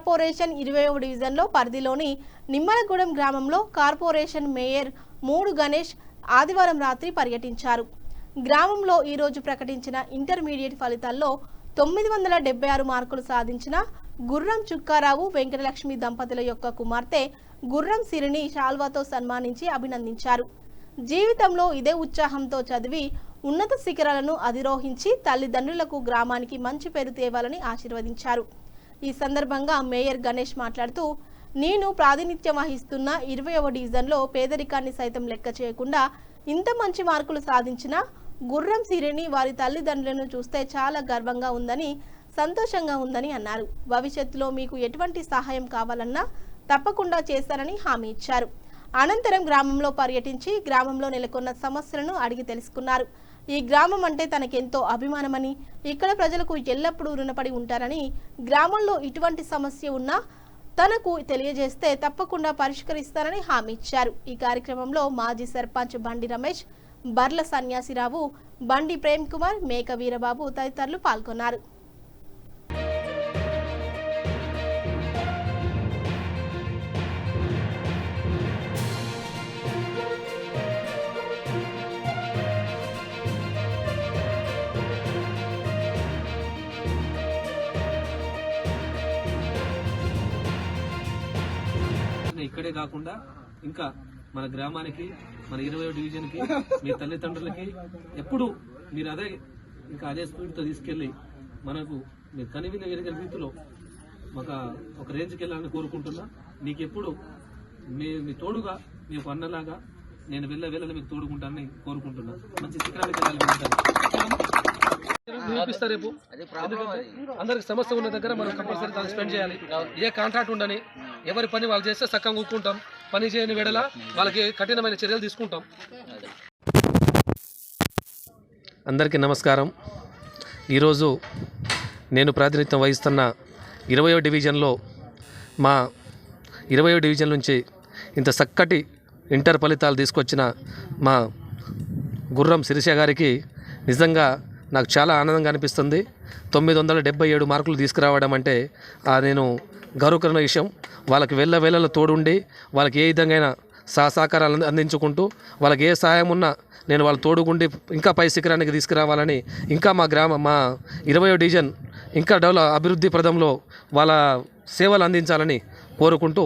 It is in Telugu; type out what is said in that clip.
కార్పొరేషన్ 20వ డివిజన్లో పరిధిలోని నిమ్మలగూడెం గ్రామంలో కార్పొరేషన్ మేయర్ మూడు గణేష్ ఆదివారం రాత్రి పర్యటించారు. గ్రామంలో ఈరోజు ప్రకటించిన ఇంటర్మీడియట్ ఫలితాల్లో 976 మార్కులు సాధించిన గుర్రం చుక్కారావు వెంకటలక్ష్మి దంపతుల యొక్క కుమార్తె గుర్రం సిరిని శాల్వాతో సన్మానించి అభినందించారు. జీవితంలో ఇదే ఉత్సాహంతో చదివి ఉన్నత శిఖరాలను అధిరోహించి తల్లిదండ్రులకు గ్రామానికి మంచి పేరు తేవాలని ఆశీర్వదించారు. ఈ సందర్భంగా మేయర్ గణేష్ మాట్లాడుతూ, నేను ప్రాతినిధ్యం వహిస్తున్న 20వ డివిజన్లో పేదరికాన్ని సైతం లెక్క చేయకుండా ఇంత మంచి మార్కులు సాధించిన గుర్రం సిరిని వారి తల్లిదండ్రులను చూస్తే చాలా గర్వంగా ఉందని, సంతోషంగా ఉందని అన్నారు. భవిష్యత్తులో మీకు ఎటువంటి సహాయం కావాలన్నా తప్పకుండా చేస్తారని హామీ ఇచ్చారు. అనంతరం గ్రామంలో పర్యటించి గ్రామంలో నెలకొన్న సమస్యలను అడిగి తెలుసుకున్నారు. ఈ గ్రామం అంటే తనకెంతో అభిమానమని, ఇక్కడ ప్రజలకు ఎల్లప్పుడూ రుణపడి ఉంటారని, గ్రామంలో ఇటువంటి సమస్య ఉన్నా తనకు తెలియజేస్తే తప్పకుండా పరిష్కరిస్తారని హామీ ఇచ్చారు. ఈ కార్యక్రమంలో మాజీ సర్పంచ్ బండి రమేష్, బర్ల సన్యాసిరావు, బండి ప్రేమ్ కుమార్, మేక వీరబాబు తదితరులు పాల్గొన్నారు. ఇక్కడే కాకుండా ఇంకా మన గ్రామానికి, మన 20వ డివిజన్కి, మీ తల్లిదండ్రులకి ఎప్పుడు మీరు అదే స్పీడ్తో తీసుకెళ్ళి మనకు మీరు కనివిన ఎరగని రీతిలో ఒక రేంజ్కి వెళ్ళాలని కోరుకుంటున్నా. మీకు ఎప్పుడు మీ తోడుగా, మీ అన్నలాగా నేను వెళ్ళని మీకు తోడుకుంటానని కోరుకుంటున్నా. మంచి శిఖరానికి వెళ్ళాలి. చూపిస్తా రేపు. అందరికి సమస్య ఉన్న దగ్గర మనం కంపల్సరీ దాన్ని స్పెండ్ చేయాలి. ఏ కాంట్రాక్ట్ ఉండని, ఎవరి పని వాళ్ళు చేస్తే చక్కగా కూర్చుంటాం. పని చేయని వేళల వాళ్ళకి కఠినమైన చర్యలు తీసుకుంటాం. అందరికీ నమస్కారం. ఈరోజు నేను ప్రాతినిధ్యం వహిస్తున్న 20వ డివిజన్లో మా 20వ డివిజన్ నుంచి ఇంత చక్కటి ఇంటర్ ఫలితాలు తీసుకొచ్చిన మా గుర్రం శిరీష గారికి నిజంగా నాకు చాలా ఆనందంగా అనిపిస్తుంది. 977 మార్కులు తీసుకురావడం అంటే నేను గౌరవకరమైన విషయం. వాళ్ళకి వేళలో తోడుండి వాళ్ళకి ఏ విధంగా సహకారాలు అందించుకుంటూ వాళ్ళకి ఏ సహాయం ఉన్నా నేను వాళ్ళ తోడుగుండి ఇంకా పై శిఖరానికి తీసుకురావాలని, ఇంకా మా 20వ డివిజన్ ఇంకా అభివృద్ధి ప్రదంలో వాళ్ళ సేవలు అందించాలని కోరుకుంటూ